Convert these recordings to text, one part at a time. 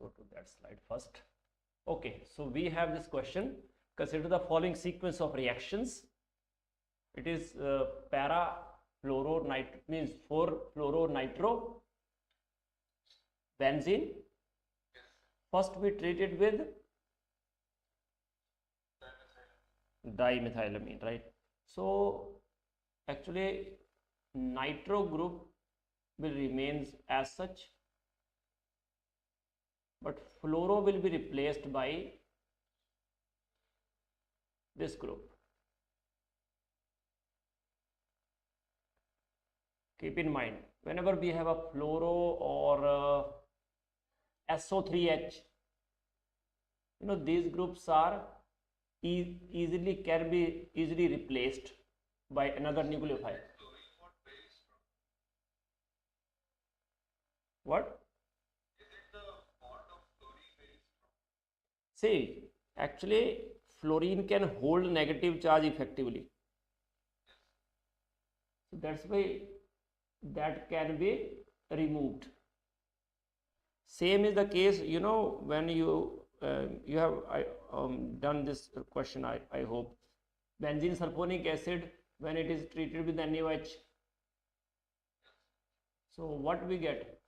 go to that slide first. Okay, so we have this question. Consider the following sequence of reactions. It is para fluoronitro, means 4-fluoronitro benzene. First we treat it with dimethylamine, right? So actually nitro group will remains as such, but fluoro will be replaced by this group. Keep in mind, whenever we have a fluoro or SO3H, these groups are can be easily replaced by another nucleophile. What? See, actually fluorine can hold negative charge effectively. So that's why that can be removed. Same is the case, when you have done this question, I hope. Benzene sulfonic acid, when it is treated with NaOH. So what we get?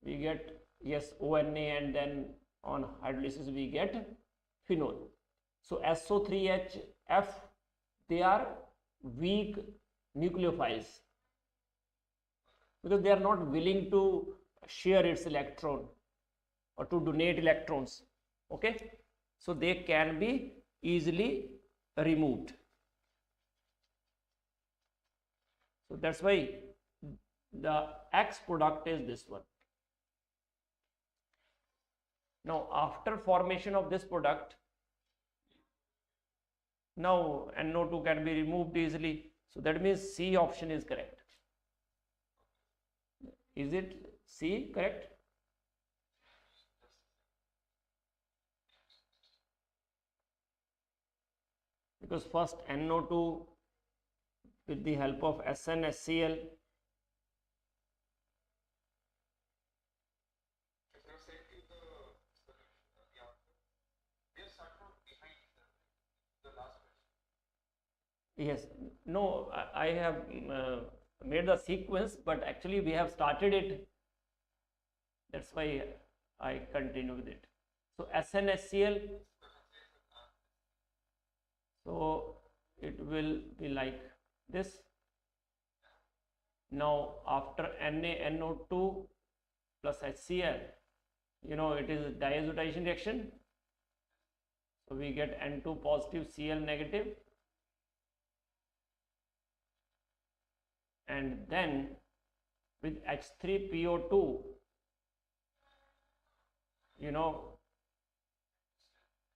We get, yes, ONA, and then on hydrolysis we get phenol. So SO3HF, they are weak nucleophiles because they are not willing to share its electron or to donate electrons. Okay, so they can be easily removed. So that's why the X product is this one. Now after formation of this product, now NO2 can be removed easily. So that means C option is correct. Is it C correct? Because first NO2 with the help of SnHCl, yes, no, I have made the sequence, but actually we have started it. That's why I continue with it. So SnHCl, so it will be like this. Now after NaNO2 plus HCl, it is diazotization reaction. So we get N2 positive, Cl negative. And then with H3PO2,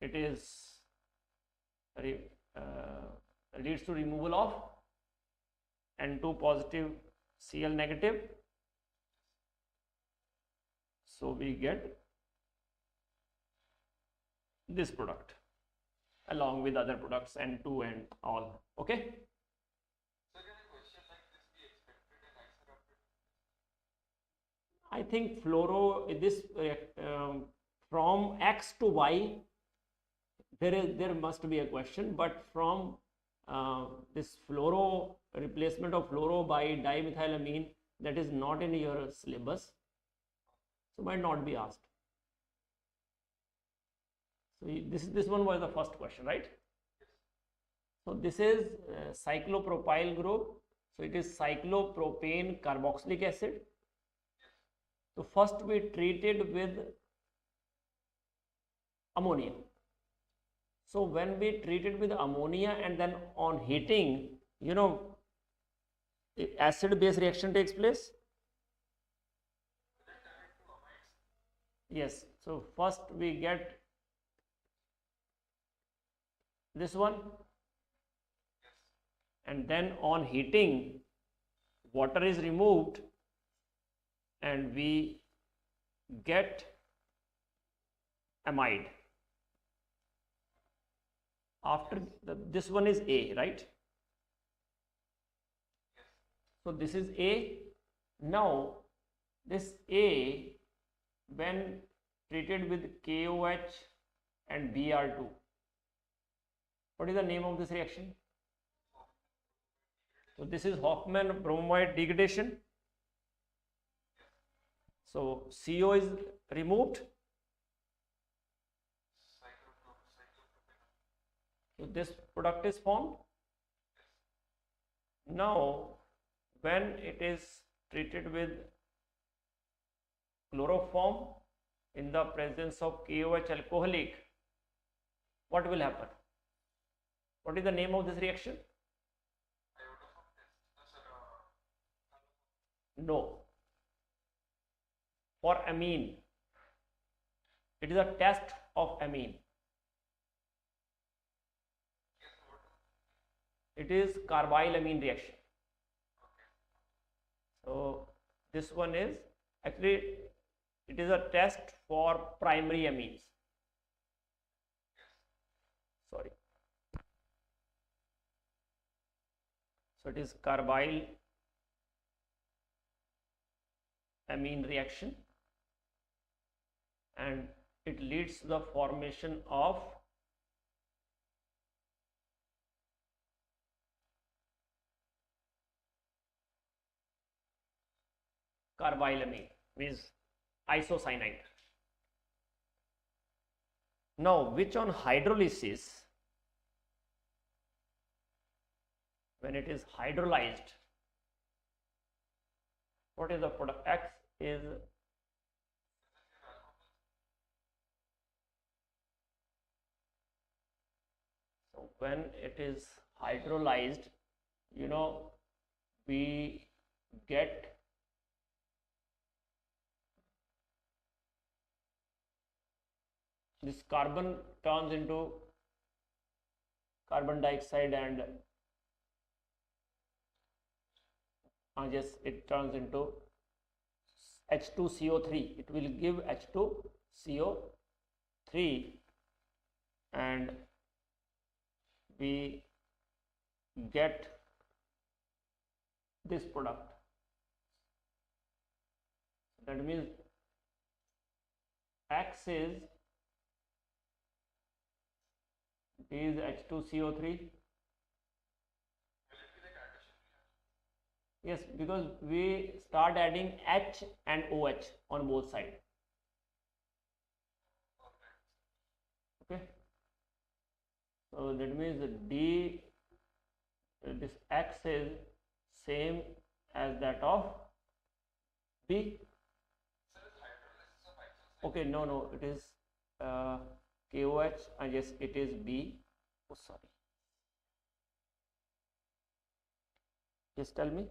it is leads to removal of N2 positive, Cl negative. So we get this product along with other products, N2 and all. Okay. I think fluoro, this from X to Y, there must be a question, but from this fluoro, replacement of fluoro by dimethylamine, that is not in your syllabus, so might not be asked. So this one was the first question, right? So this is cyclopropyl group. So it is cyclopropane carboxylic acid. So first we treated with ammonia. So when we treated with ammonia and then on heating, acid base reaction takes place. Yes. So first we get this one, and then on heating water is removed and we get amide. After this one is A, right? So this is A. Now This A, when treated with KOH and Br2, what is the name of this reaction? So this is Hoffman bromide degradation. So CO is removed. So this product is formed. Now, when it is treated with chloroform in the presence of KOH alcoholic, what will happen? What is the name of this reaction? No. For amine, it is a test of amine. It is carbylamine reaction. So this one is actually, it is a test for primary amines. Sorry. So it is carbylamine reaction, and it leads to the formation of carbylamine, means isocyanide. Now, which on hydrolysis, when it is hydrolyzed, what is the product? X is so when it is hydrolyzed, you know, we get this carbon turns into carbon dioxide, and yes, it turns into H2CO3. It will give H2CO3, and we get this product. That means X is H2CO3. Yes, because we start adding H and OH on both sides. Okay. So that means D, this X is same as that of B. Okay, no, it is KOH, and yes, it is B. Oh, sorry. Just tell me.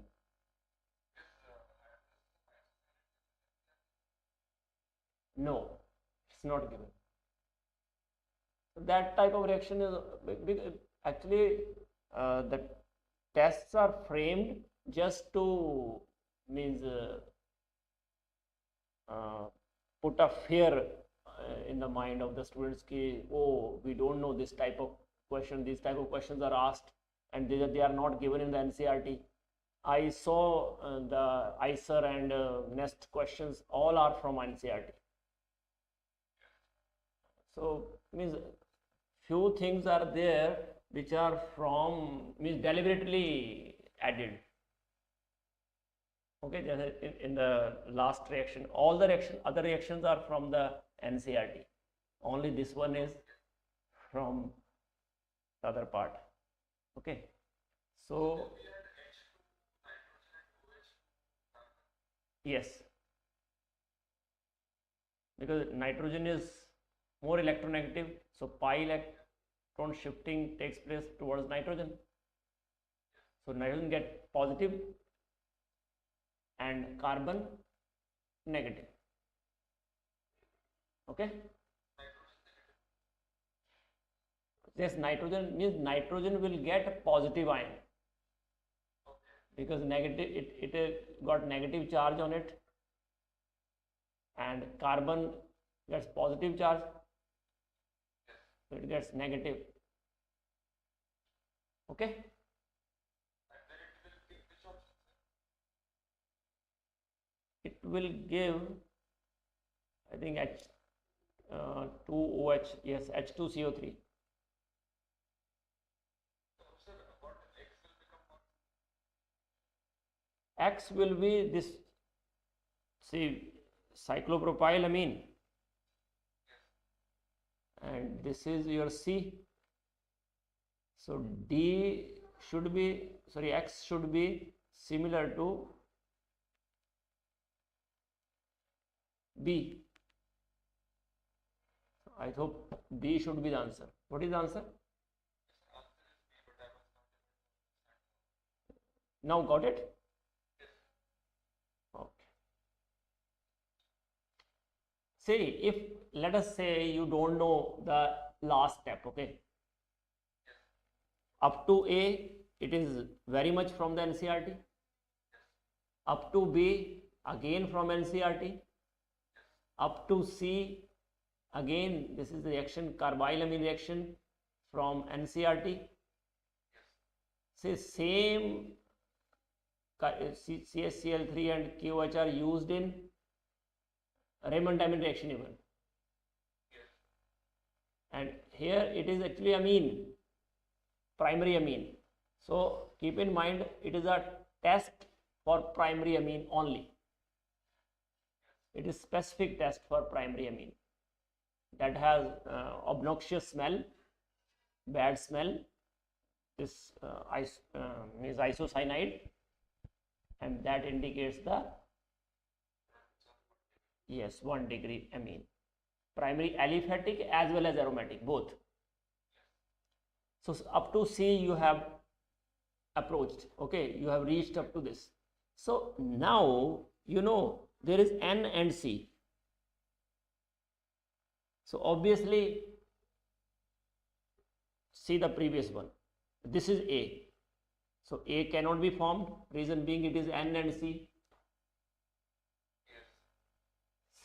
No, it's not given. That type of reaction is actually the tests are framed just to put a fear in the mind of the students ki, oh, we don't know this type of question, these type of questions are asked, and they are not given in the NCERT. I saw the IISER and NET questions, all are from NCERT. So means few things are there which are from deliberately added. Okay, in the last reaction, all the other reactions are from the NCERT. Only this one is from the other part. Okay, so yes, because nitrogen is more electronegative, so pi electron shifting takes place towards nitrogen. So nitrogen get positive and carbon negative. Okay. Yes, nitrogen means nitrogen will get a positive ion because negative it got negative charge on it, and carbon gets positive charge, so it gets negative. Okay. It will give, I think, H2OH, yes, H2CO3. X will be this, see, cyclopropylamine, and this is your C. So D should be, sorry, X should be similar to B. I hope D should be the answer. What is the answer? Now got it? Okay. See, if let us say you don't know the last step, okay? Up to A, it is very much from the NCERT. Up to B, again from NCERT. Up to C, again, this is the reaction, carbylamine reaction from NCERT. Say same CSCl3 and KOH are used in Raymond-Diamond reaction even. And here it is actually amine, primary amine. So keep in mind, it is a test for primary amine only. It is specific test for primary amine that has obnoxious smell, bad smell. This means isocyanide, and that indicates the, yes, 1 degree amine. Primary aliphatic as well as aromatic, both. So up to C you have approached, okay, you have reached up to this. So now you know there is N and C. So obviously see the previous one. This is A. So A cannot be formed, reason being it is N and C.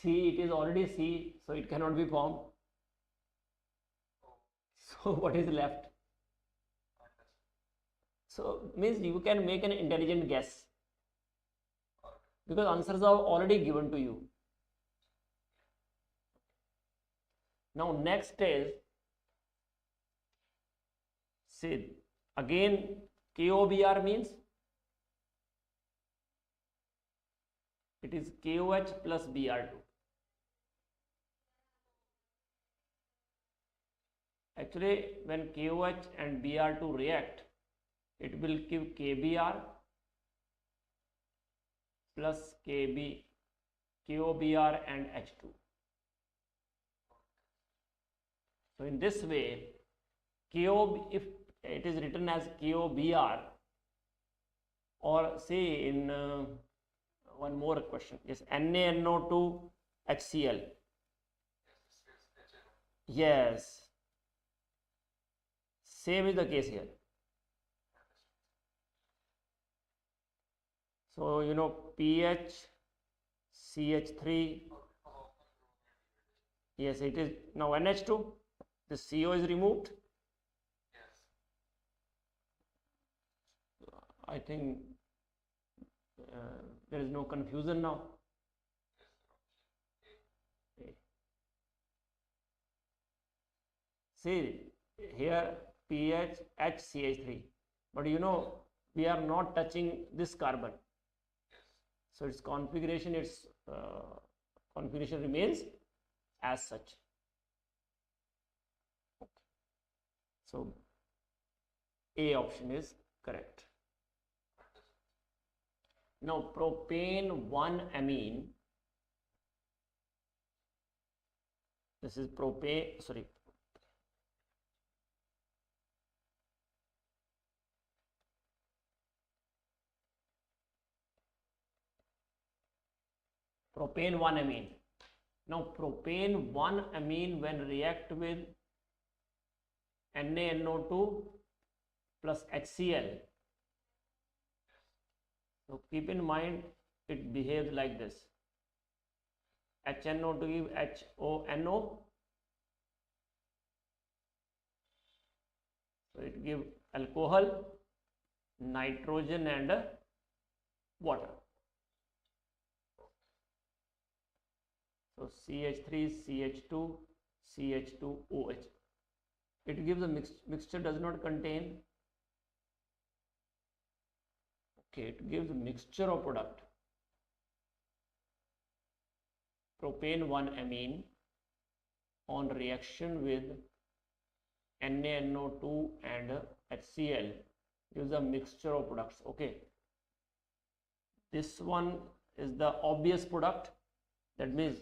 C, it is already C, so it cannot be formed. So what is left? So means you can make an intelligent guess, because answers are already given to you. Now next is, see, again KOBr means it is KOH plus Br2. Actually, when KOH and Br2 react, it will give KBr plus KOBr and H2. So in this way, if it is written as KOBr, or say in one more question, yes, NaNO2 HCl. Yes, same is the case here. So you know pH, CH3, yes, it is now NH2, the CO is removed. I think there is no confusion now. See here pH, HCH3, but you know we are not touching this carbon, so its configuration remains as such. So A option is correct. Now propane 1-amine, this is propane, sorry, propane 1-amine. Now propane 1-amine when react with NaNO2 plus HCl, so keep in mind it behaves like this. HNO to give HONO, so it gives alcohol, nitrogen and water. So CH3, CH2, CH2OH. It gives a mixture does not contain. Okay, it gives a mixture of product. Propane 1-amine on reaction with NaNO2 and HCl gives a mixture of products. Okay, this one is the obvious product. That means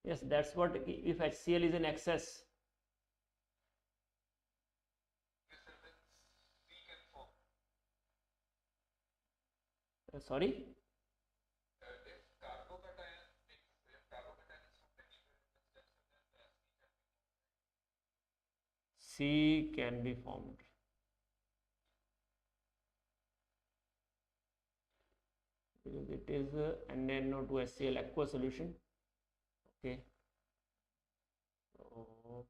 yes, that's what, if HCl is in excess. Sorry? C can be formed. Because it is NaNO2HCl aqueous solution. Okay. So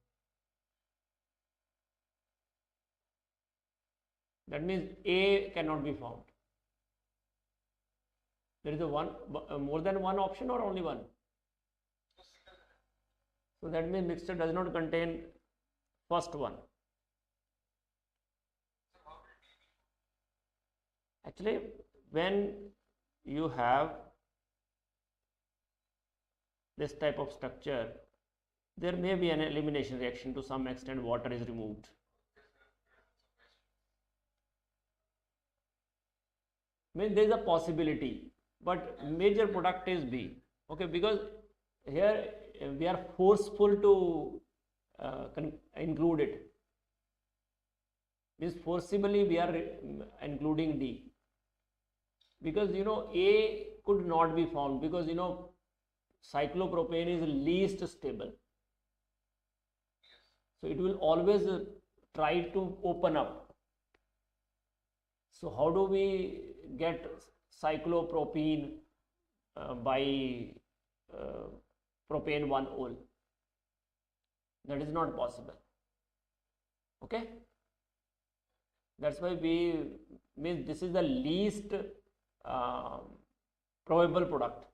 that means A cannot be formed. There is a one more than one option or only one? So that means mixture does not contain first one. Actually, when you have this type of structure, there may be an elimination reaction. To some extent, water is removed. Means there is a possibility, but major product is B. Okay, because here we are forceful to include it. Means forcibly we are including D. Because A could not be formed because cyclopropane is least stable. So it will always try to open up. So how do we get cyclopropene by propane 1-ol? That is not possible. Okay, that's why we means this is the least probable product.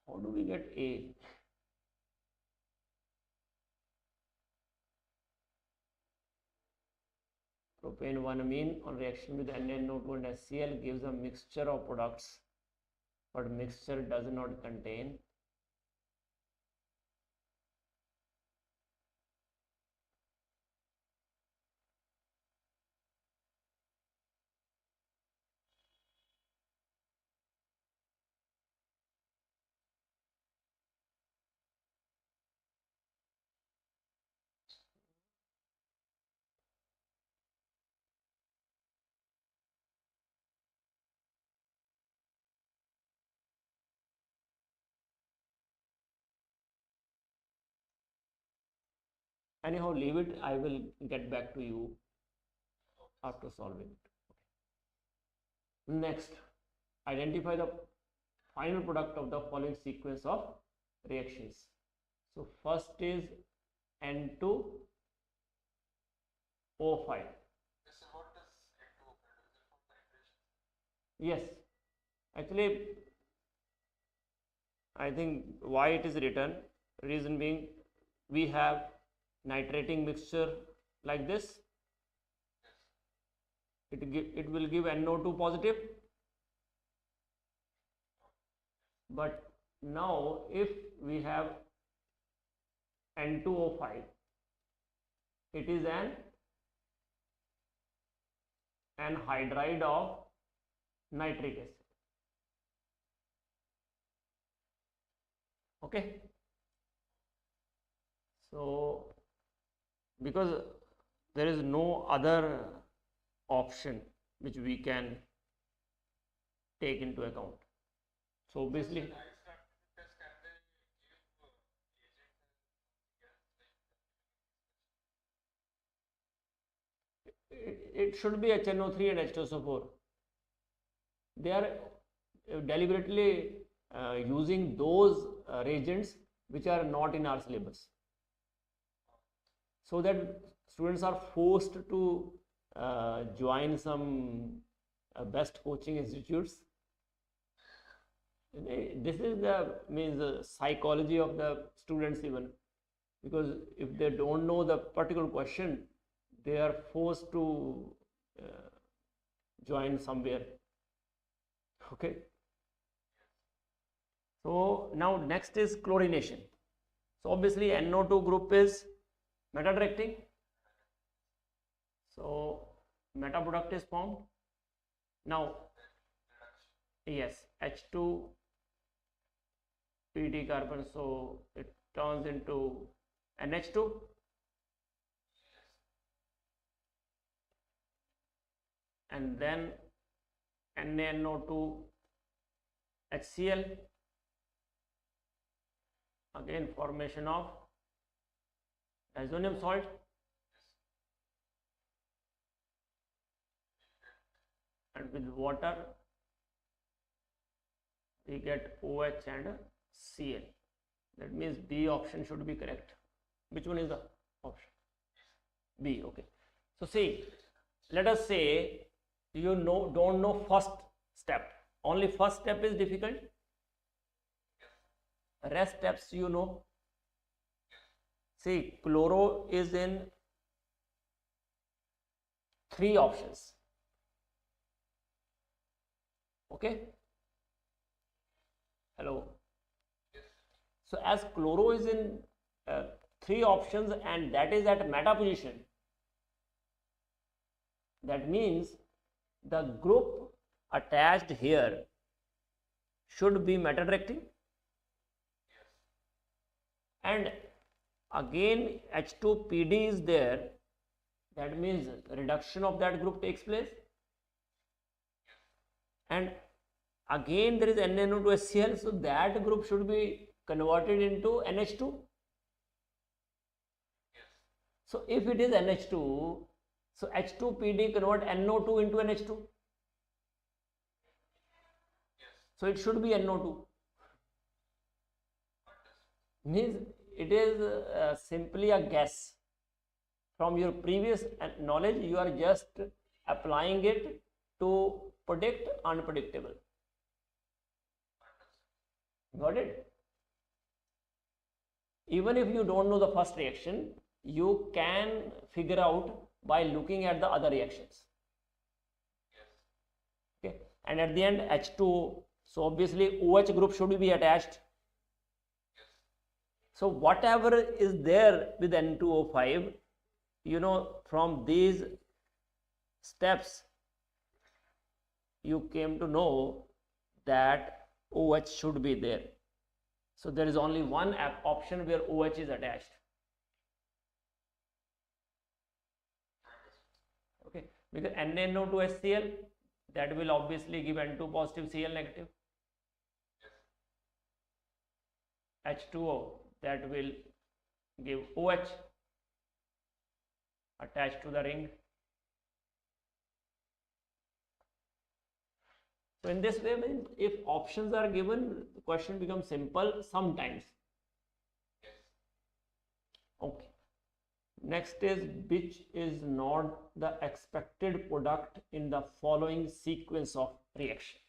How do we get A? Propane 1-amine on reaction with NaNO2 and HCl gives a mixture of products, but mixture does not contain anyhow. Leave it. I will get back to you after solving it. Next, identify the final product of the following sequence of reactions. So first is N2O5. Yes, actually I think why it is written, reason being we have nitrating mixture like this. It will give NO2 positive, but now if we have N2O5, it is an anhydride of nitric acid. Okay, so because there is no other option which we can take into account, so obviously it should be HNO3 and H2SO4. They are deliberately using those reagents which are not in our syllabus. so that students are forced to join some best coaching institutes. This is the psychology of the students even, because if they don't know the particular question, they are forced to join somewhere. Okay. So now next is chlorination. So obviously NO2 group is meta directing. So meta product is formed. Now yes, H2 PD carbon, so it turns into NH2. And then NaNO2 HCl, again formation of diazonium salt, and with water we get OH and Cl. That means B option should be correct. Which one is the option? B. Okay. So see, let us say you don't know first step. Only first step is difficult. Rest steps you know. See, chloro is in 3 options. Okay. Hello. So as chloro is in 3 options and that is at meta position, that means the group attached here should be meta directing, and again H2PD is there, that means reduction of that group takes place, and again there is NaNO2HCl, so that group should be converted into NH2. So if it is NH2, so H2PD convert NO2 into NH2. So it should be NO2. Means it is simply a guess. From your previous knowledge, you are just applying it to predict unpredictable. Got it? Even if you don't know the first reaction, you can figure out by looking at the other reactions. Okay, and at the end H2O, so obviously OH group should be attached. So whatever is there with N2O5, you know, from these steps you came to know that OH should be there. So there is only one option where OH is attached. Okay, because NaNO2HCl, that will obviously give N2 positive Cl negative. H2O, that will give OH attached to the ring. So in this way, if options are given, the question becomes simple sometimes. Okay. Next is, which is not the expected product in the following sequence of reaction?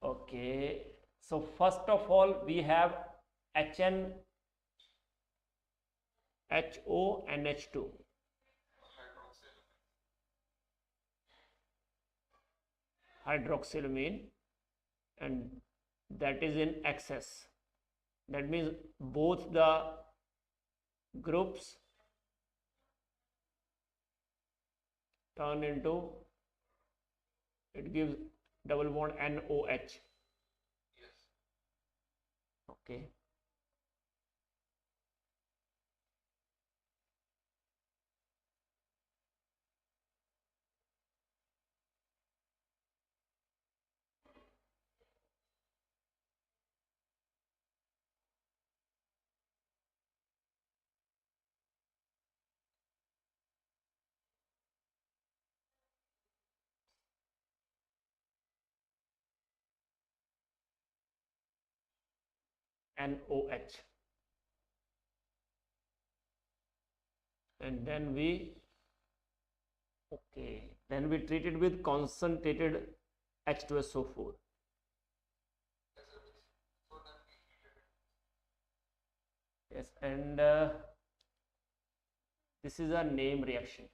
Okay. So first of all, we have HN, HO and H2. Hydroxylamine, and that is in excess. That means both the groups turn into, it gives double bond NOH. Okay. NOH. and then we treat it with concentrated H2SO4. Yes, and this is a name reaction.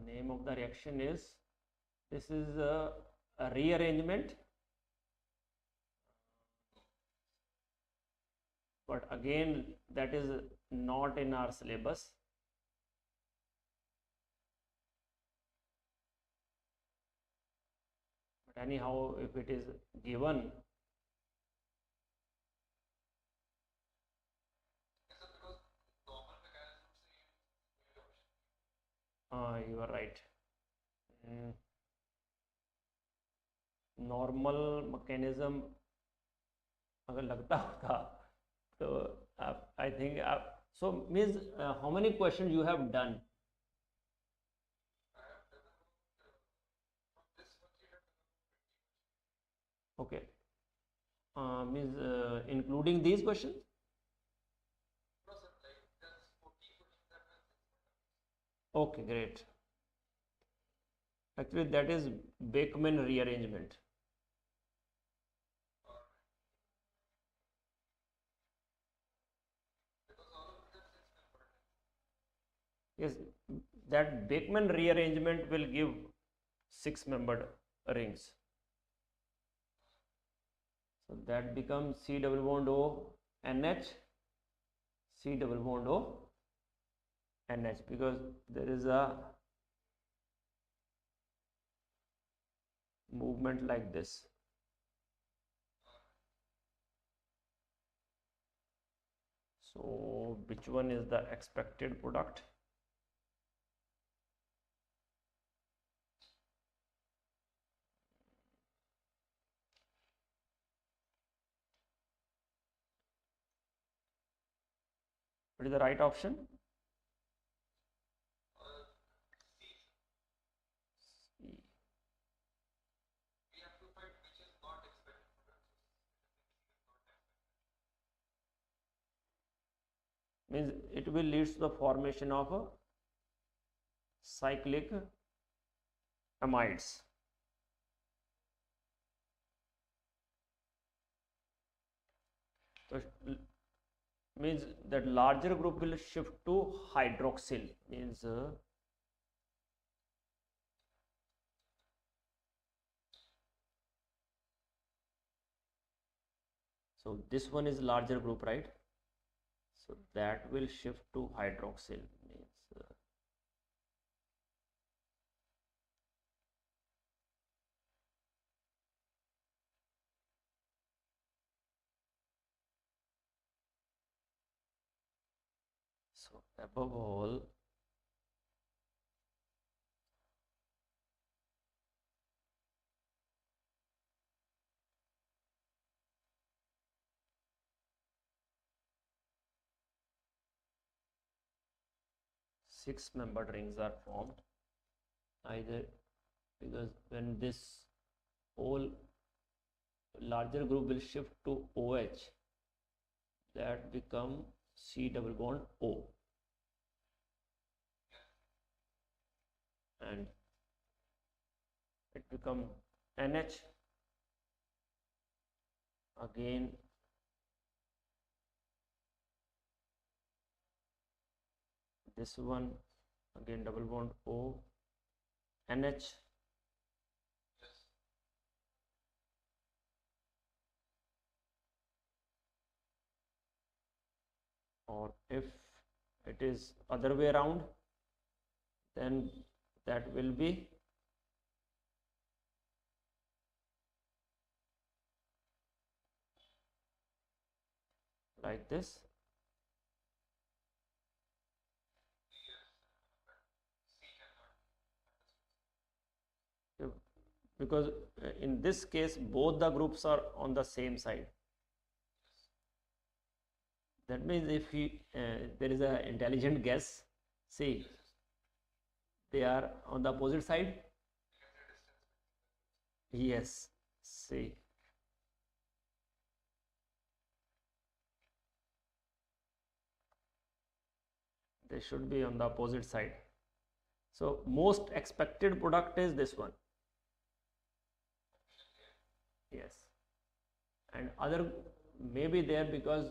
Name of the reaction is, this is a rearrangement, but again that is not in our syllabus. But anyhow, if it is given, you are right. Normal mechanism अगर लगता होता तो I think so means how many question you have done? Okay, means including these questions? Okay, great. Actually, that is Beckman rearrangement. Yes, that Beckman rearrangement will give 6-membered rings. So that becomes C double bond O NH, C double bond O NH, because there is a movement like this. So which one is the expected product? What is the right option? C. Means it will lead to the formation of cyclic amides. So means that larger group will shift to hydroxyl, means so this one is larger group, right? So that will shift to hydroxyl, means so above all, six-membered rings are formed, either because when this whole larger group will shift to OH, that become C double bond O, and it become NH, again this one, again double bond O, NH, or if it is other way around, then that will be like this. Because in this case both the groups are on the same side. That means if there is an intelligent guess, see, they are on the opposite side. Yes, see, they should be on the opposite side. So most expected product is this one. Yes, and other may be there because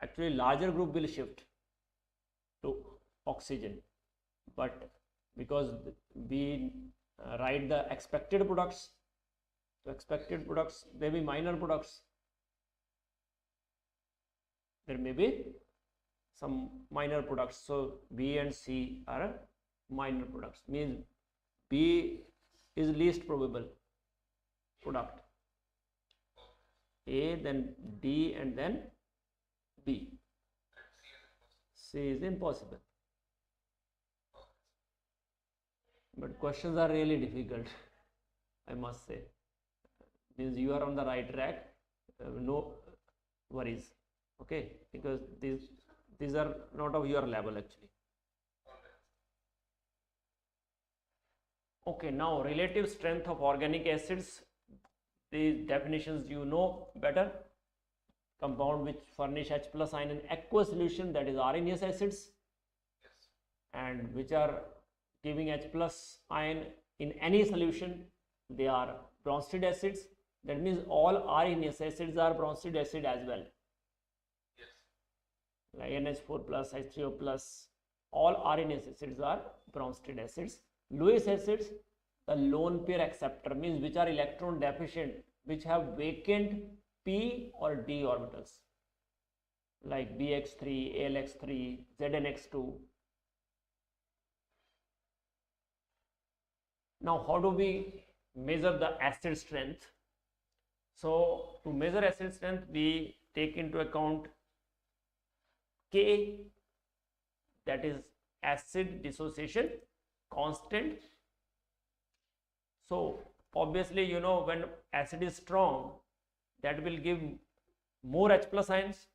actually larger group will shift to oxygen, but because we write the expected products, so expected products may be minor products. There may be some minor products. So B and C are minor products, means B is least probable product. A, then D, and then B. C is impossible. But questions are really difficult, I must say. Means you are on the right track, no worries, okay, because these are not of your level actually. Okay, now relative strength of organic acids. These definitions you know better. Compound which furnish H plus ion in aqueous solution, that is areneous acids, and which are giving H plus ion in any solution, they are Bronsted acids. That means all areneous acids are Bronsted acid as well. Like NH4 plus, H3O plus, all areneous acids are Bronsted acids. Lewis acids, the lone pair acceptor, means which are electron deficient, which have vacant p or d orbitals, like BX3, ALX3, ZNX2. Now, how do we measure the acid strength? So, to measure acid strength, we take into account K, that is acid dissociation constant. So, obviously, when acid is strong, that will give more H plus ions,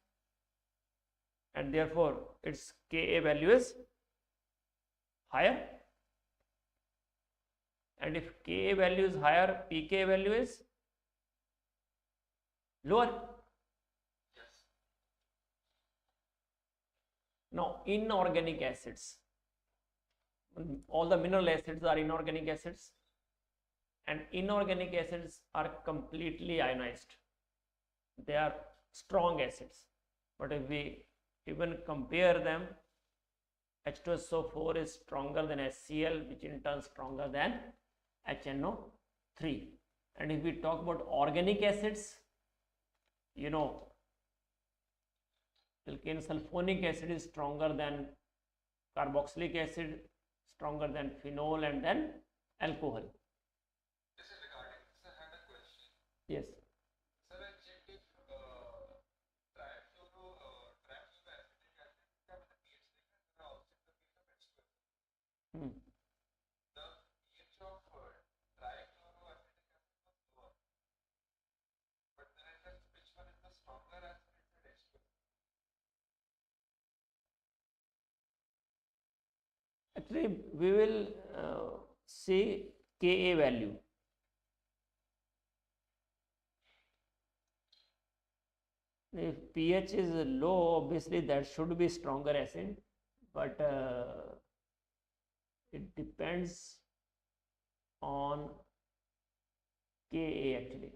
and therefore its Ka value is higher. And if Ka value is higher, Pk value is lower. Now, inorganic acids, all the mineral acids are inorganic acids, and inorganic acids are completely ionized. They are strong acids, but if we even compare them, H2SO4 is stronger than HCl, which in turn stronger than HNO3. And if we talk about organic acids, alkane sulfonic acid is stronger than carboxylic acid, stronger than phenol, and then alcohol. This is regarding this. I had a question. Yes. Sir, I checked if trifluoroacetic acid have the pH difference and also in the case of H2SO. Hmm. The pH of trifluoroacetic acid was lower. But then I checked which one is the stronger acid, it said H2SO. Actually, we will see Ka value. If pH is low, obviously that should be stronger acid, but it depends on Ka actually.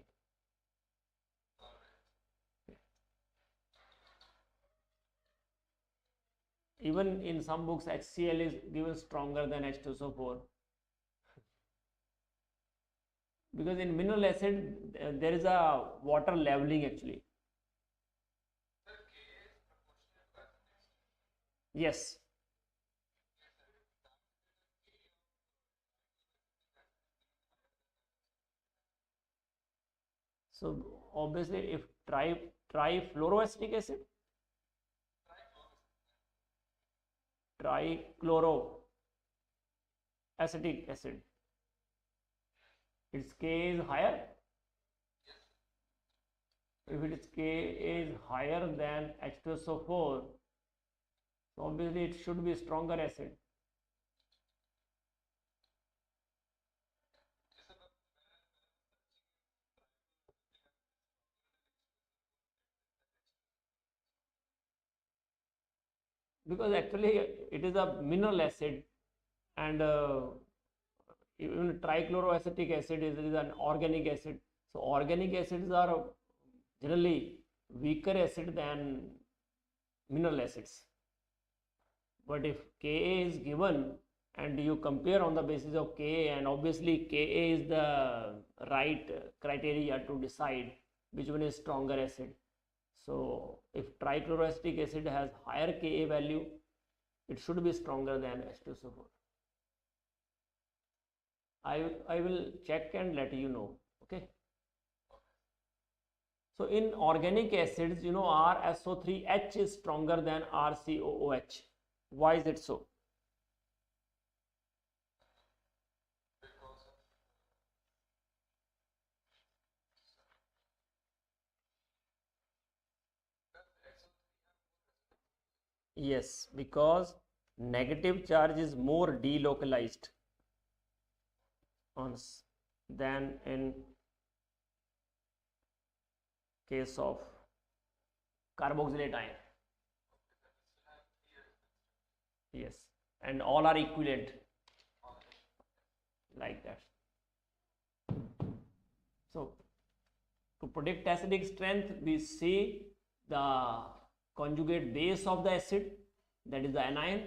Even in some books, HCl is given stronger than H2SO4. Because in mineral acid, there is a water leveling actually. Sir, Ka is proportional to acid. Yes. So obviously, if trifluoroacetic acid, trichloroacetic acid, its Ka is higher. If its Ka is higher than H2SO4, so obviously it should be stronger acid. Because actually it is a mineral acid, and even trichloroacetic acid is an organic acid. So organic acids are generally weaker acid than mineral acids. But if Ka is given and you compare on the basis of Ka, and obviously Ka is the right criteria to decide which one is stronger acid. So if trichloroacetic acid has higher Ka value, it should be stronger than H2SO4. I will check and let you know. Okay. So in organic acids, you know, RSO3H is stronger than RCOOH. Why is it so? because of Yes, because negative charge is more delocalized on than in case of carboxylate ion. Yes, and all are equivalent like that. So to predict acidic strength, we see the conjugate base of the acid, that is the anion.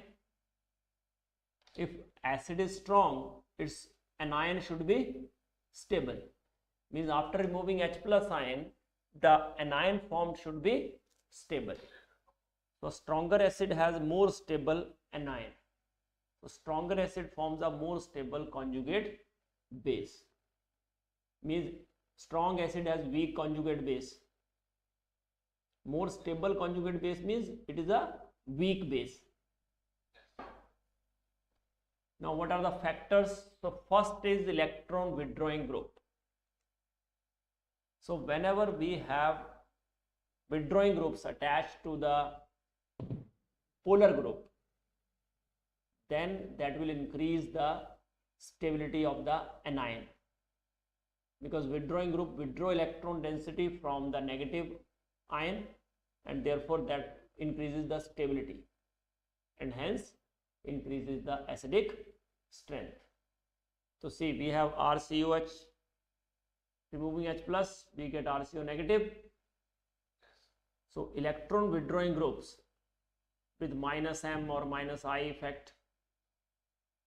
If acid is strong, its anion should be stable. Means after removing H plus ion, the anion formed should be stable. So stronger acid has more stable anion. So stronger acid forms a more stable conjugate base. Means strong acid has weak conjugate base. More stable conjugate base means it is a weak base. Now what are the factors? So first is electron withdrawing group. So whenever we have withdrawing groups attached to the polar group, then that will increase the stability of the anion, because withdrawing group withdraw electron density from the negative ion, and therefore that increases the stability and hence increases the acidic strength. So see, we have RCOH, removing H plus, we get RCO negative. So electron withdrawing groups with minus M or minus I effect,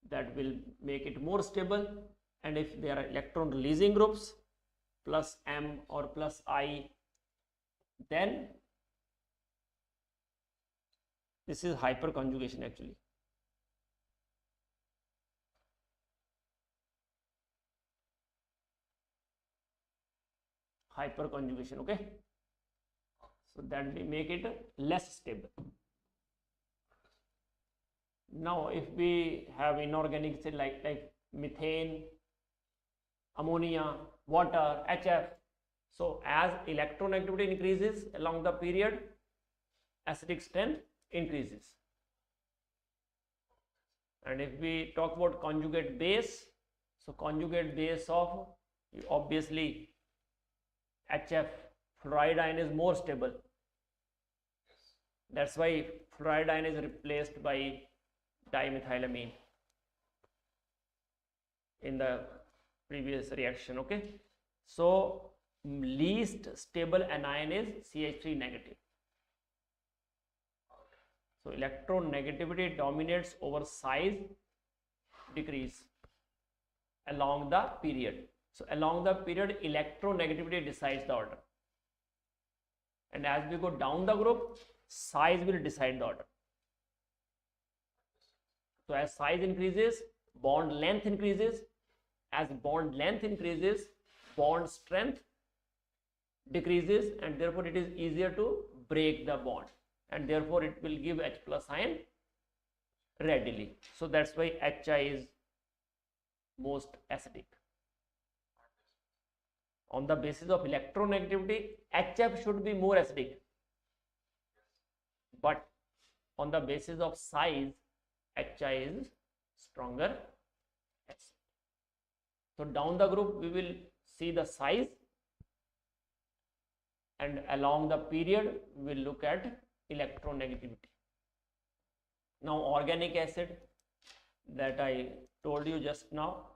that will make it more stable. And if there are electron releasing groups, plus M or plus I, then this is hyperconjugation actually. Hyperconjugation, okay. So that will make it less stable. Now if we have inorganic, say like methane, ammonia, water, HF, so as electronegativity increases along the period, acidic strength increases. And if we talk about conjugate base, so conjugate base of, obviously HF, fluoride ion, is more stable. That's why fluoride ion is replaced by dimethylamine in the previous reaction, okay. So least stable anion is CH3 negative. So electron negativity dominates over size decrease along the period. So along the period, electronegativity decides the order, and as we go down the group, size will decide the order. So as size increases, bond length increases. As bond length increases, bond strength decreases, and therefore it is easier to break the bond, and therefore it will give H plus ion readily. So that's why HI is most acidic. On the basis of electronegativity, HF should be more acidic, but on the basis of size, HI is stronger acid. So down the group we will see the size, and along the period we will look at electronegativity. Now organic acid that I told you just now.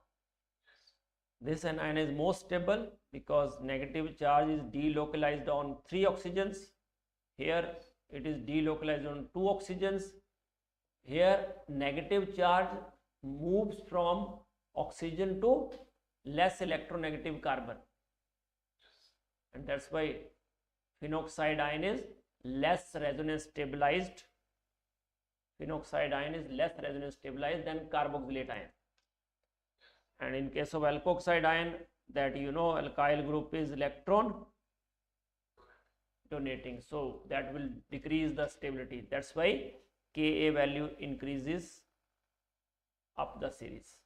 This anion is more stable because negative charge is delocalized on 3 oxygens. Here it is delocalized on 2 oxygens. Here negative charge moves from oxygen to less electronegative carbon, and that's why phenoxide ion is less resonance stabilized. Phenoxide ion is less resonance stabilized than carboxylate ion. And in case of alkoxide ion, that you know, alkyl group is electron donating, so that will decrease the stability. That's why Ka value increases up the series.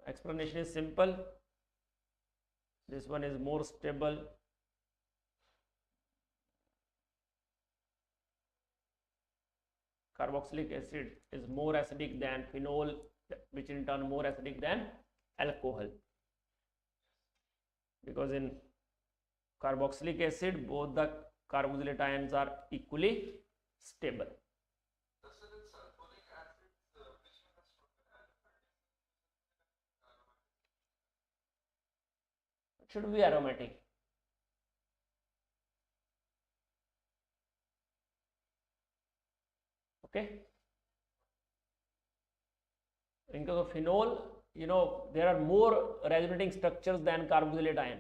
Explanation is simple. This one is more stable. Carboxylic acid is more acidic than phenol, which in turn more acidic than alcohol, because in carboxylic acid both the carboxylate ions are equally stable. It should be aromatic. Okay. In case of phenol, you know, there are more resonating structures than carboxylate ion,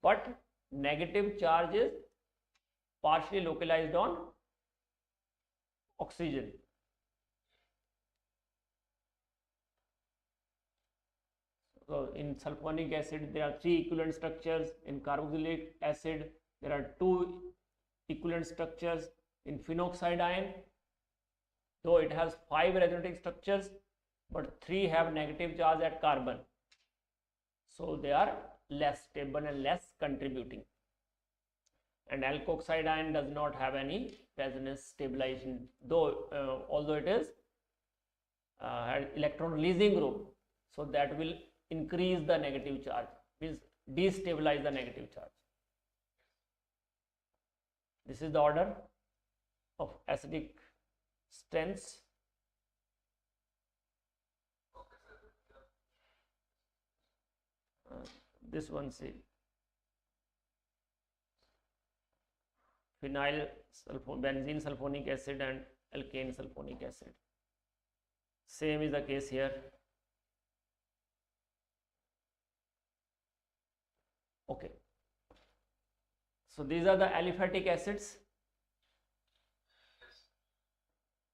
but negative charge is partially localized on oxygen. So in sulfonic acid there are 3 equivalent structures. In carboxylic acid there are 2 equivalent structures. In phenoxide ion, though it has 5 resonating structures, but 3 have negative charge at carbon, so they are less stable and less contributing. And alkoxide ion does not have any resonance stabilization, though although it is electron releasing group, so that will increase the negative charge, means destabilize the negative charge. This is the order of acidic strengths. This one, see, benzene sulfonic acid and alkane sulfonic acid. Same is the case here. Okay. So these are the aliphatic acids.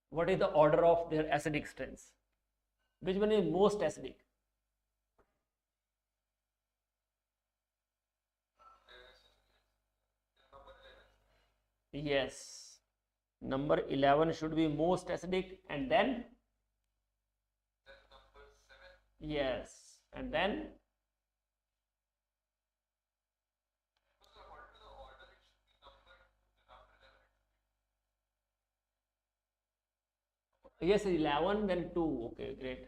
What is the order of their acidic strengths? Which one is most acidic? Yes, number 11 should be most acidic, and then number 7. yes, and then According to the order, it should be number 11. yes, 11, then 2. Okay, great.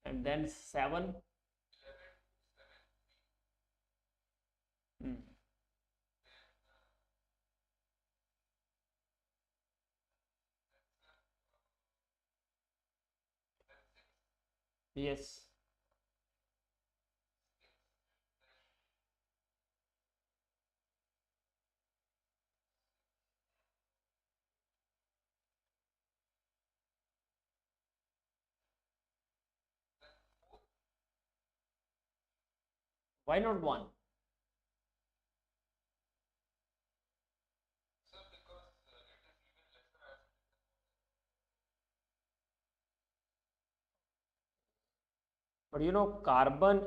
And then 7. 11, 7, 3. Hmm. Yes. Why not 1? Sir, because it is even lesser acid. But you know, carbon,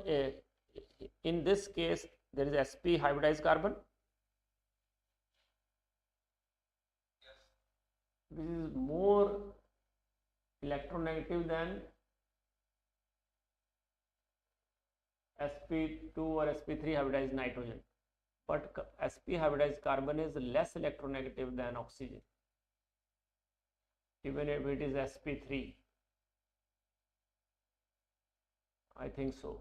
in this case, there is sp hybridized carbon. Yes. This is more electronegative than sp2 or sp3 hybridized nitrogen. But sp hybridized carbon is less electronegative than oxygen, even if it is sp3. I think so.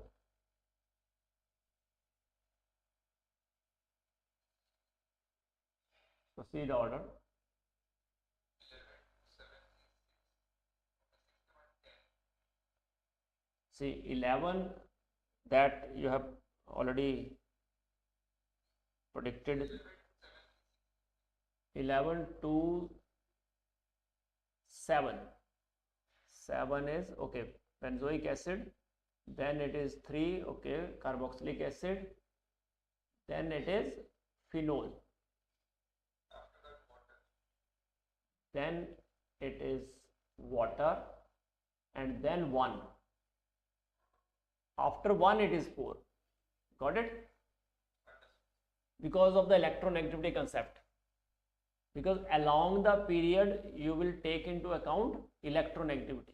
So see the order. See 11, that you have already predicted. 11 to 7. 7 is okay, benzoic acid, then it is 3, okay, carboxylic acid, then it is phenol, then it is water, and then 1. After 1 it is 4. Got it? Because of the electronegativity concept. Because along the period you will take into account electronegativity.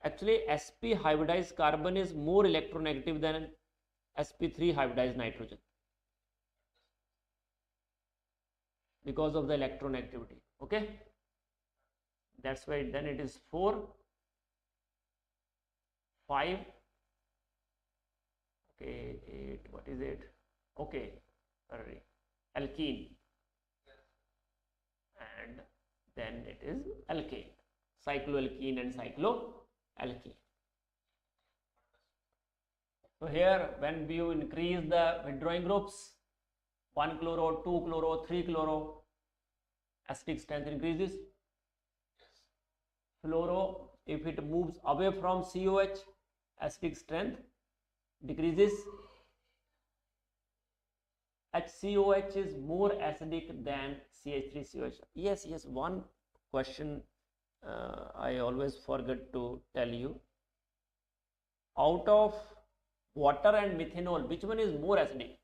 Actually, sp hybridized carbon is more electronegative than sp3 hybridized nitrogen because of the electronegativity. Okay, that's why then it is 4, 5, okay, 8, what is it? Okay, sorry, alkene, and then it is alkane, cycloalkene and cycloalkene. So here when you increase the withdrawing groups, 1 chloro, 2 chloro, 3 chloro, acidic strength increases. Fluoro, if it moves away from COH, acidic strength decreases. HCOH is more acidic than CH3COH. Yes, one question I always forget to tell you. Out of water and methanol, which one is more acidic?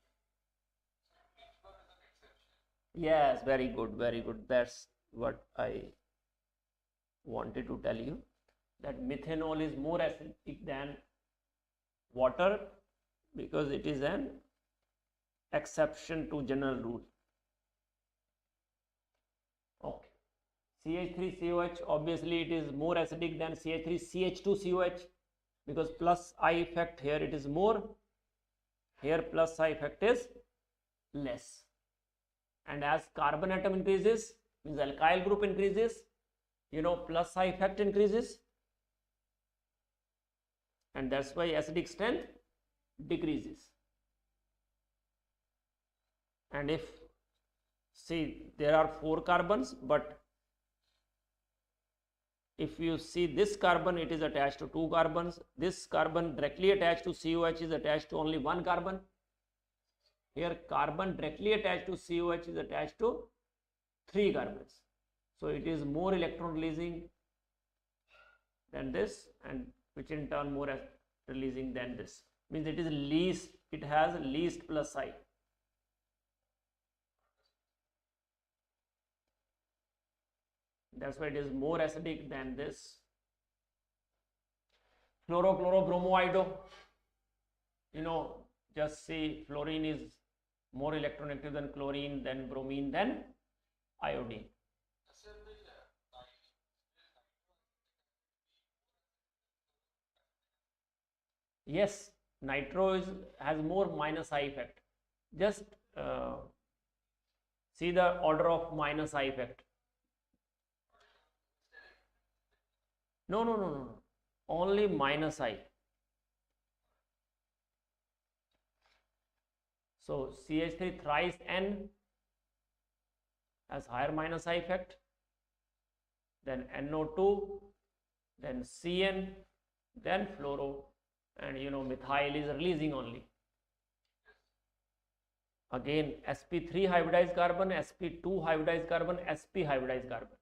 Yes, very good, very good. That's what I wanted to tell you, that methanol is more acidic than water because it is an exception to general rule. Okay, CH3COH, obviously it is more acidic than CH3CH2COH because plus I effect here it is more, here plus I effect is less. And as carbon atom increases, means alkyl group increases, plus I effect increases, and that's why acidic strength decreases. And if, see, there are 4 carbons, but if you see this carbon, it is attached to 2 carbons. This carbon directly attached to COH is attached to only 1 carbon. Here carbon directly attached to COH is attached to 3 carbons. So it is more electron releasing than this, and which in turn more releasing than this. Means it is least, it has least plus I. That's why it is more acidic than this. Fluorochlorobromoiodine, just see fluorine is more electronegative than chlorine, then bromine, then iodine. Yes, nitro has more minus I effect. Just see the order of minus I effect. No. Only minus I. So CH3 thrice N has higher minus I effect, then NO2, then CN, then fluoro, and methyl is releasing only. Again, sp3 hybridized carbon, sp2 hybridized carbon, sp hybridized carbon.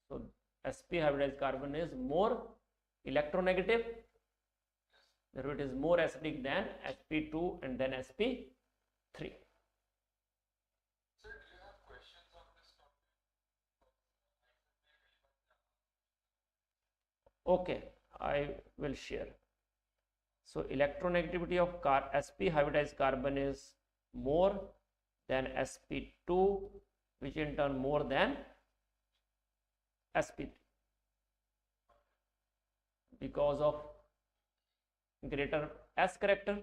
So sp hybridized carbon is more electronegative, therefore it is more acidic than sp2 and then sp3. Sir, do you have questions on this topic? Okay, I will share. So electronegativity of sp hybridized carbon is more than sp2, which in turn more than sp3 because of greater S character,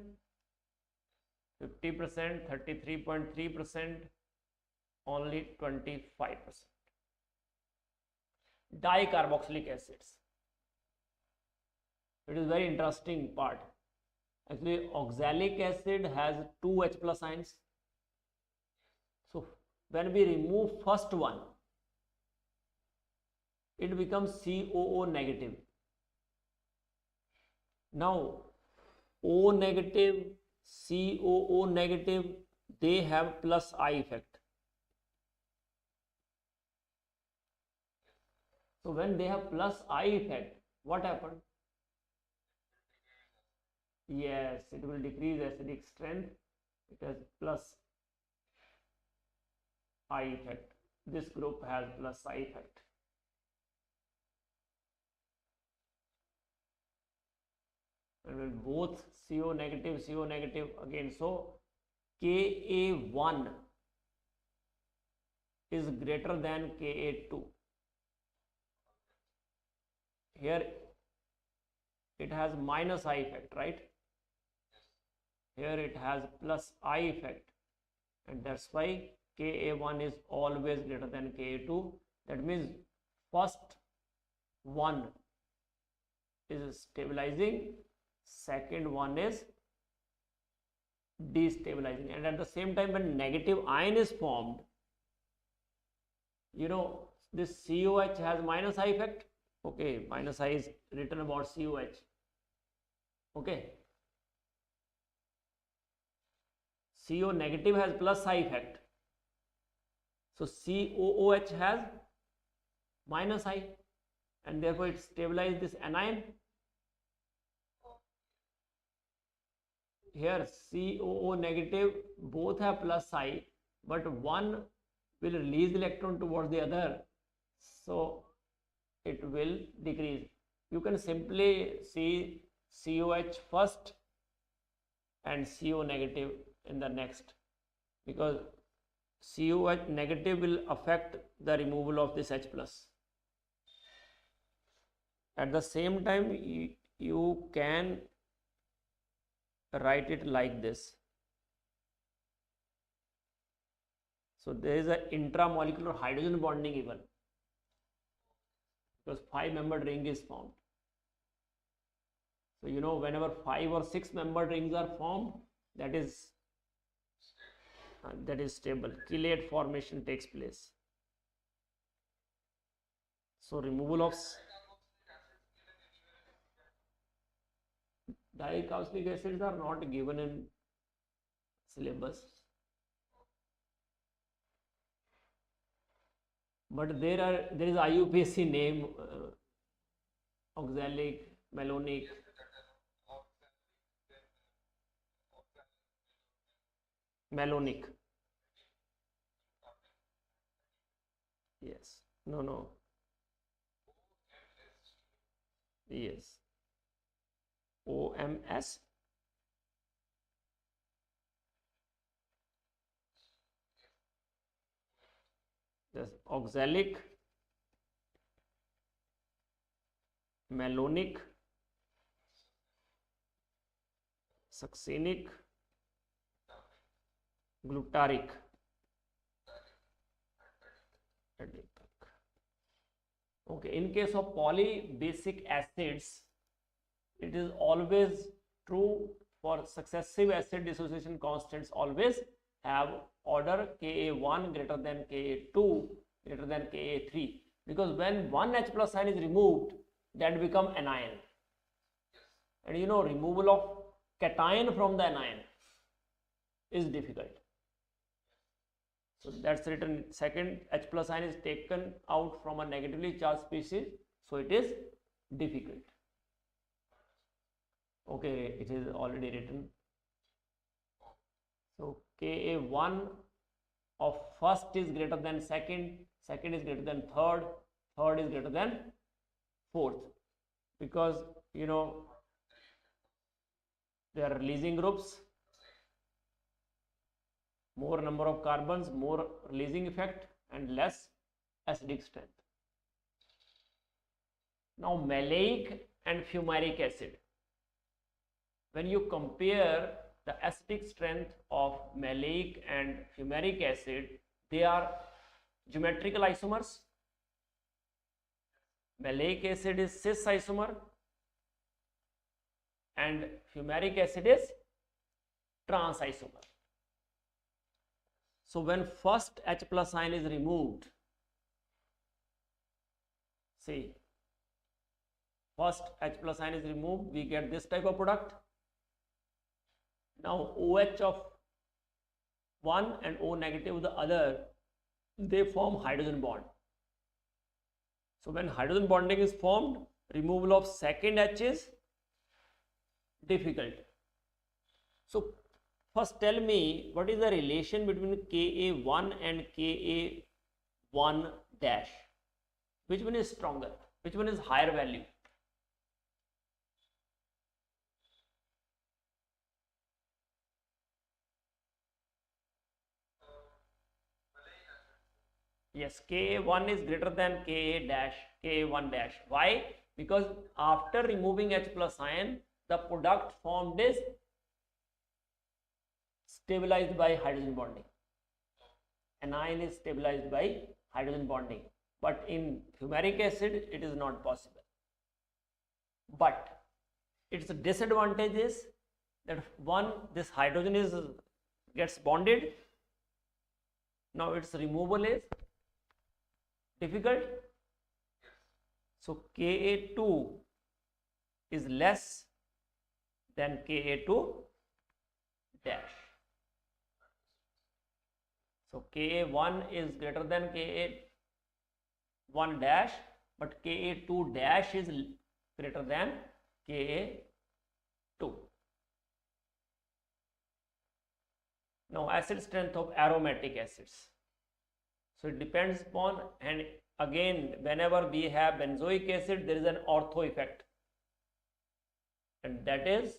50%, 33.3%, only 25%. dicarboxylic acids. It is very interesting part. Actually, oxalic acid has two H plus ions. So when we remove first one, it becomes COO negative. Now O negative, COO negative, they have plus I effect. So when they have plus I effect, what happened? Yes, it will decrease acidic strength. It has plus I effect. This group has plus I effect. And when both CO negative again, so Ka1 is greater than Ka2. Here it has minus I effect, right? Here it has plus I effect, and that's why Ka1 is always greater than Ka2. That means first one is stabilizing, second one is destabilizing, and at the same time when negative ion is formed, you know, this COH has minus I effect. Okay, minus I is written about COH. Okay, CO negative has plus I effect, so COOH has minus I, and therefore it stabilizes this anion. Here COO negative both have plus I, but one will release electron towards the other, so it will decrease. You can simply see COH first and CO negative in the next, because COH negative will affect the removal of this H plus. At the same time, you can write it like this. So there is an intramolecular hydrogen bonding even, because 5-membered ring is formed. So you know, whenever 5 or 6-membered rings are formed, that is stable. Chelate formation takes place. So removal of dicarboxylic acids are not given in syllabus, but there is IUPAC name, oxalic, malonic. Malonic. Yes. No. Yes. OMS. Yes. Oxalic, malonic, succinic, glutaric. Okay, in case of polybasic acids, it is always true for successive acid dissociation constants always have order Ka1 greater than Ka2 greater than Ka3, because when one H plus ion is removed, that become anion, and you know, removal of cation from the anion is difficult. So that's written, second H plus ion is taken out from a negatively charged species, so it is difficult. Okay, it is already written. So Ka1 of first is greater than second, second is greater than third, third is greater than fourth, because you know, they are releasing groups, more number of carbons, more releasing effect, and less acidic strength. Now maleic and fumaric acid, when you compare the acidic strength of maleic and fumaric acid, they are geometrical isomers. Maleic acid is cis isomer and fumaric acid is trans isomer. So when first H plus ion is removed, see, first H plus ion is removed, we get this type of product. Now OH of one and O negative the other, they form hydrogen bond. So when hydrogen bonding is formed, removal of second H is difficult. So first tell me, what is the relation between Ka1 and Ka1 dash? Which one is stronger? Which one is higher value? Yes, Ka1 is greater than Ka1 dash. Why? Because after removing H plus ion, the product formed is stabilized by hydrogen bonding. Anion is stabilized by hydrogen bonding. But in fumaric acid, it is not possible. But its disadvantage is that one, this hydrogen gets bonded. Now its removal is difficult. So Ka2 is less than Ka2 dash. So Ka1 is greater than Ka1 dash, but Ka2 dash is greater than Ka2. Now acid strength of aromatic acids. So it depends upon, and again whenever we have benzoic acid, there is an ortho effect, and that is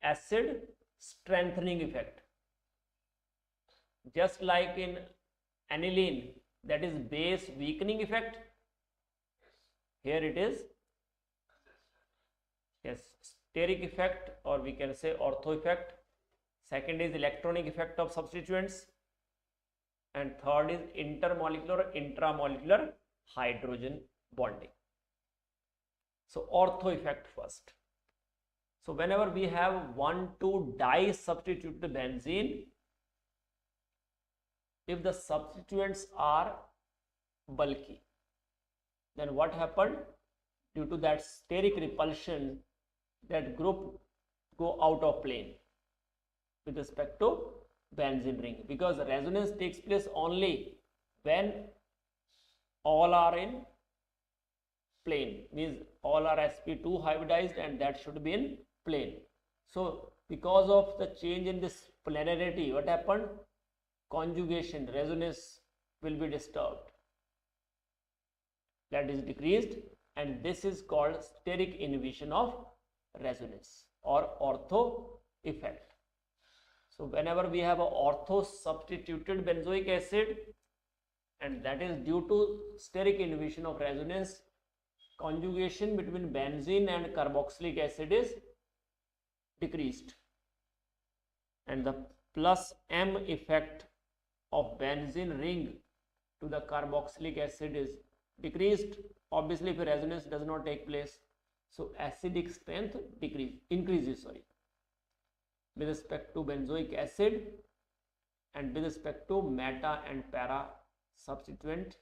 acid strengthening effect. Just like in aniline, that is base weakening effect, here it is, yes, steric effect, or we can say ortho effect. Second is electronic effect of substituents, and third is intermolecular intramolecular hydrogen bonding. So ortho effect first. So whenever we have 1,2 disubstituted benzene, if the substituents are bulky, then what happened? Due to that steric repulsion, that group go out of plane with respect to benzene ring, because resonance takes place only when all are in plane, means all are sp2 hybridized, and that should be in plane. So because of the change in this polarity, what happened? Conjugation, resonance will be disturbed, that is decreased, and this is called steric inhibition of resonance or ortho effect. So whenever we have a ortho substituted benzoic acid, and that is due to steric inhibition of resonance, conjugation between benzene and carboxylic acid is decreased, and the plus M effect of benzene ring to the carboxylic acid is decreased, obviously if resonance does not take place. So acidic strength increases with respect to benzoic acid and with respect to meta and para substituted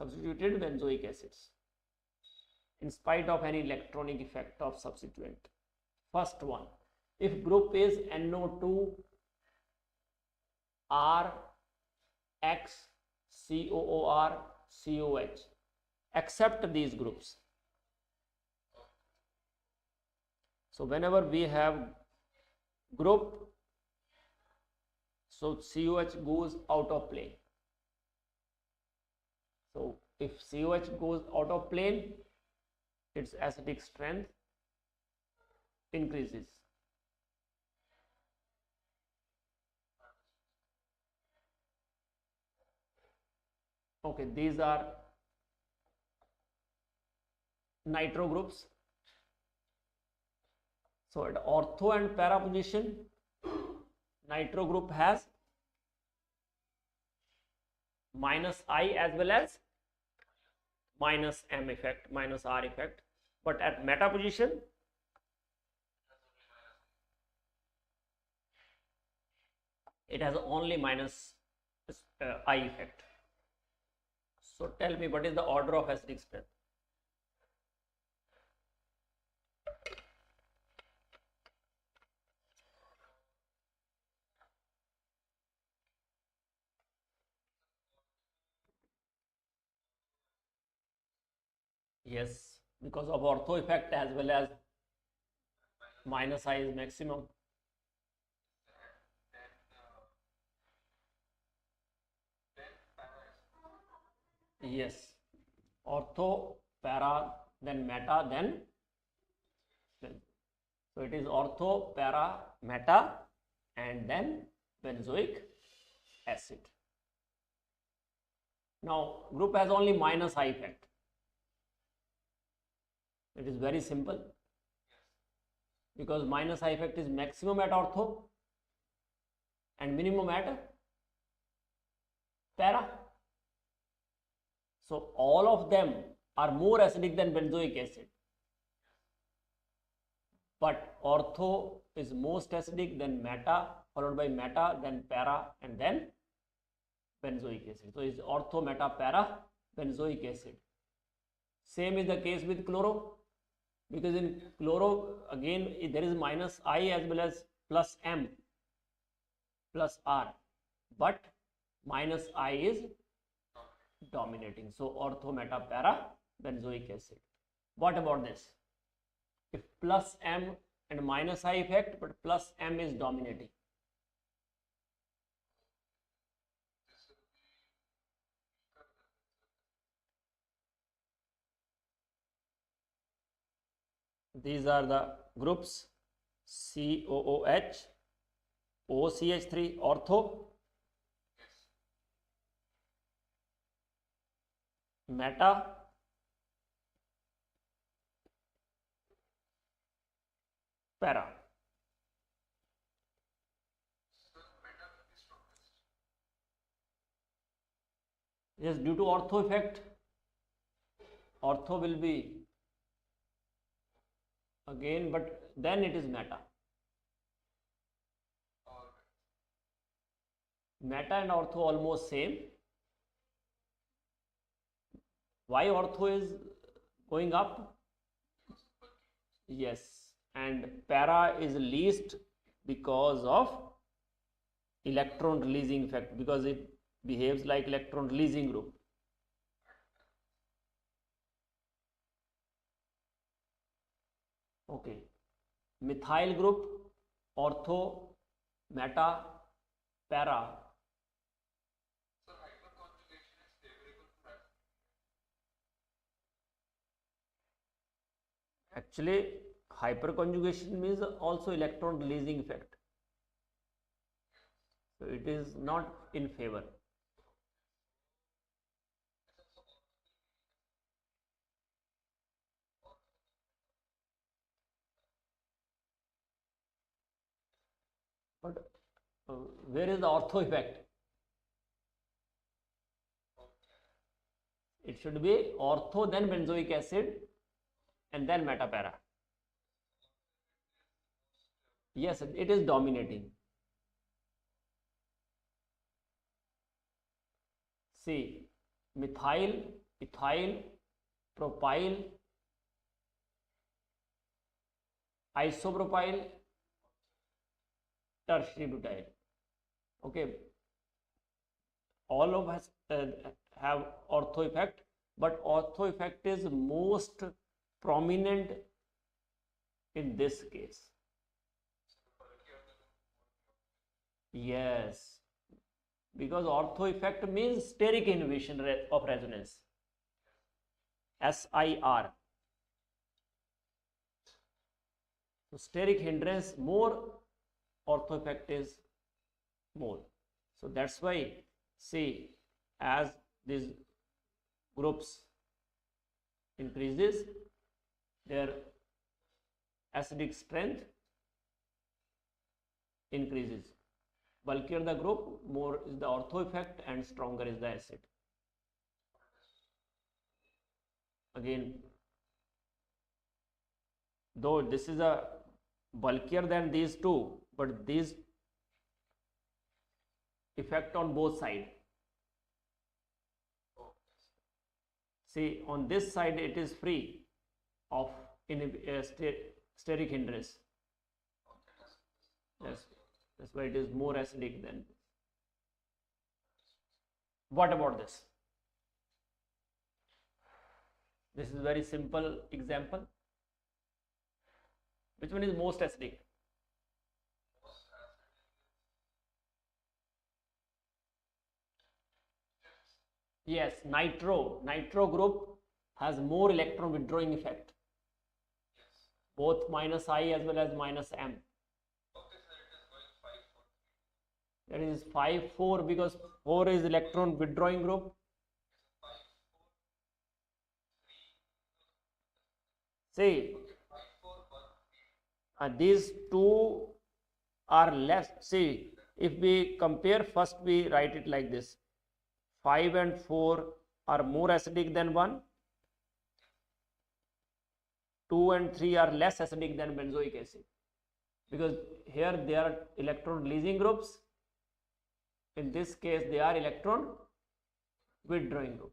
benzoic acids, in spite of any electronic effect of substituent. First one, if group is NO2 R X COOR COH, accept these groups. So whenever we have group, so COH goes out of plane. So if COH goes out of plane, its acidic strength increases. Okay, these are nitro groups. So at ortho and para position, nitro group has -I as well as minus M effect, minus R effect, but at meta position it has only minus I effect. So tell me, what is the order of acidic strength? Yes, because of ortho effect as well as minus I is maximum. Yes, ortho, para, then meta, then so it is ortho, para, meta, and then benzoic acid. Now group has only minus I effect. It is very simple because minus I effect is maximum at ortho and minimum at para. So all of them are more acidic than benzoic acid, but ortho is most acidic, then meta, followed by meta, then para, and then benzoic acid. So it's ortho, meta, para, benzoic acid. Same is the case with chloro, because in chloro again there is minus I as well as plus M plus R, but minus I is dominating. So ortho, meta, para, benzoic acid. What about this? If plus M and minus I effect, but plus M is dominating. These are the groups COOH, OCH3 ortho, meta, para. Yes, due to ortho effect, ortho will be again, but then it is meta. Meta and ortho almost same. Why ortho is going up? Yes, and para is least because of electron releasing effect, because it behaves like electron releasing group. Okay, methyl group, ortho, meta, para. So hyperconjugation is favorable for us. Actually, hyperconjugation means also electron releasing effect. So it is not in favor. But where is the ortho effect? It should be ortho, then benzoic acid, and then metapara. Yes, it is dominating. See, methyl, ethyl, propyl, isopropyl, tertiary butyl. Okay, all of us have ortho effect, but ortho effect is most prominent in this case. Yes, because ortho effect means steric inhibition of resonance, SIR. So steric hindrance more, ortho effect is more. So that's why, see, as these groups increases, their acidic strength increases. Bulkier the group, more is the ortho effect and stronger is the acid. again, though this is a bulkier than these two, but these effect on both sides. See, on this side it is free of steric hindrance. That's why it is more acidic than this. What about this? This is very simple example. Which one is most acidic? Yes, nitro. Nitro group has more electron withdrawing effect. Both minus I as well as minus M. That is 5,4 because 4 is electron withdrawing group. See, these two are less. See, if we compare, first we write it like this. 5 and 4 are more acidic than 1. 2 and 3 are less acidic than benzoic acid. Because here they are electron releasing groups. In this case, they are electron withdrawing group.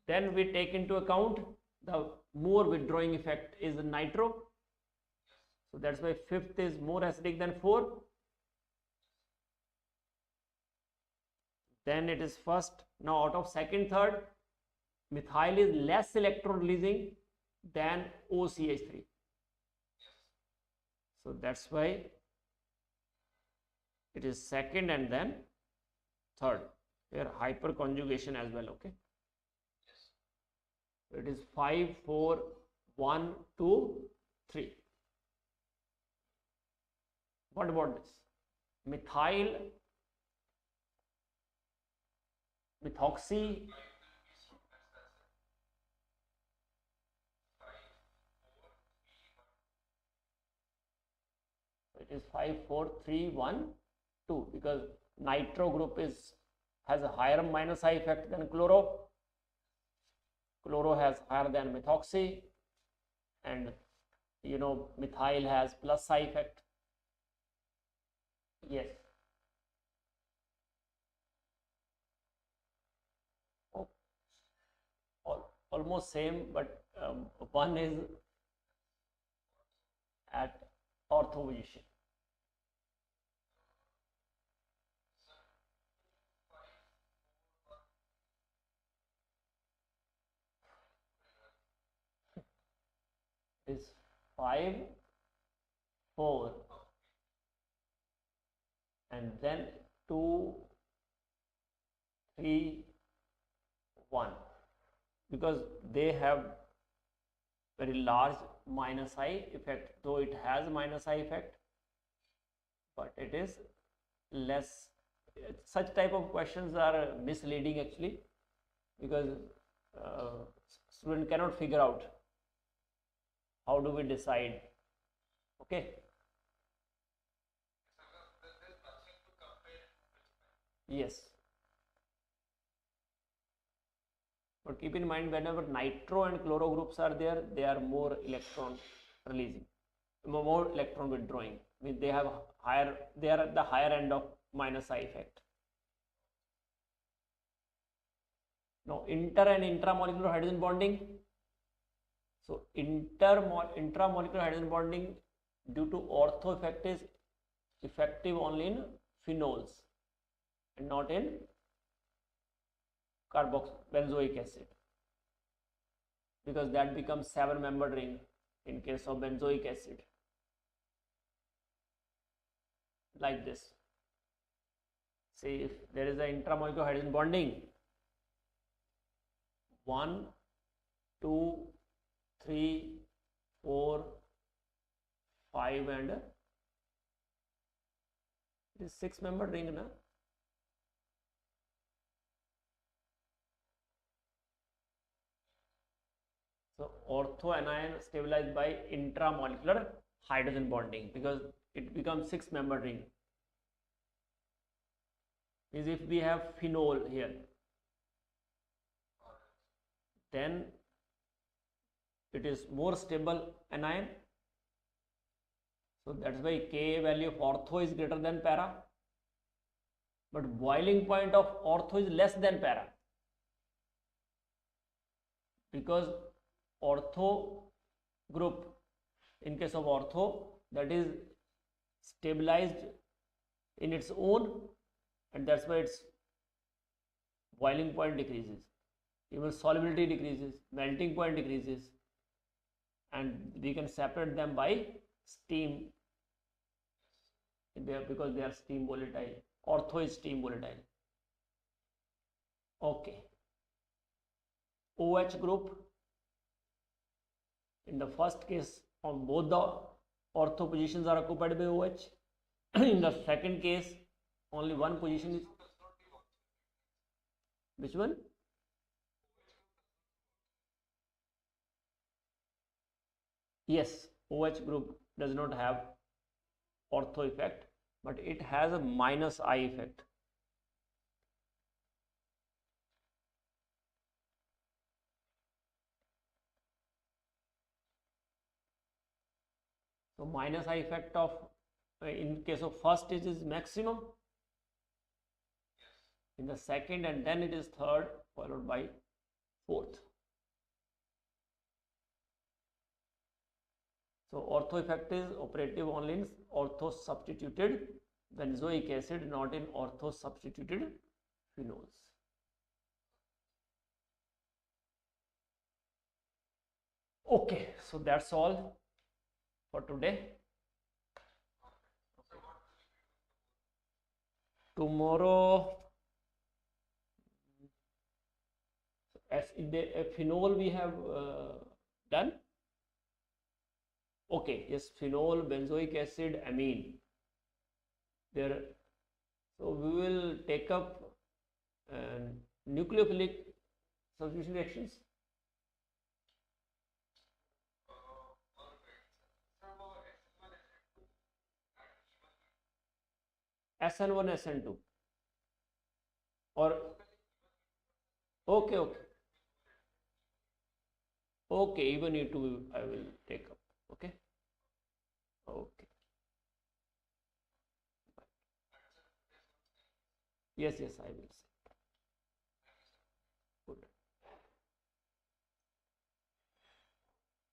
Then we take into account the more withdrawing effect is nitro. So that's why 5th is more acidic than 4. Then it is first. Now out of second, third, methyl is less electron releasing than OCH3. So that's why it is second and then third. Here hyperconjugation as well, okay? So it is 5, 4, 1, 2, 3. What about this? Methoxy. It is 5, 4, 3, 1, 2 because nitro group has a higher minus I effect than chloro. Chloro has higher than methoxy, and you know methyl has plus I effect. Yes. Oh, almost same, but one is at ortho position. Is 5, 4 and then 2, 3, 1 because they have very large minus I effect, though it has minus I effect, but it is less. Such type of questions are misleading actually because student cannot figure out how do we decide. Okay. Yes. But keep in mind, whenever nitro and chloro groups are there, they are more electron releasing, more electron withdrawing. I mean, they have higher, they are at the higher end of minus I effect. Now, inter and intramolecular hydrogen bonding. So, intramolecular hydrogen bonding due to ortho effect is effective only in phenols and not in benzoic acid, because that becomes 7-membered ring in case of benzoic acid, like this. See, if there is an intramolecular hydrogen bonding, 1, 2, 3, 4, 5 and it is 6-membered ring, na? So ortho anion stabilized by intramolecular hydrogen bonding because it becomes 6-membered ring. Is if we have phenol here, then it is more stable anion. So that's why Ka value of ortho is greater than para, but boiling point of ortho is less than para, because ortho group, in case of ortho, that is stabilized in its own, and that's why its boiling point decreases, even solubility decreases, melting point decreases, and we can separate them by steam, because they are steam volatile. Ortho is steam volatile. Okay. OH group, in the first case, on both the ortho positions are occupied by OH. In the second case, only one position is. Which one? Yes, OH group does not have ortho effect, but it has a minus I effect. So minus I effect of, in case of first it is maximum, in the second, and then it is third, followed by fourth. So ortho effect is operative only in ortho substituted benzoic acid, not in ortho substituted phenols. Okay, so that's all for today. Tomorrow, as in the phenol we have done. Okay, yes, phenol, benzoic acid, amine. There, so we will take up nucleophilic substitution reactions. SN1, SN2, or okay, even E2 I will take up. Okay. Yes, I will.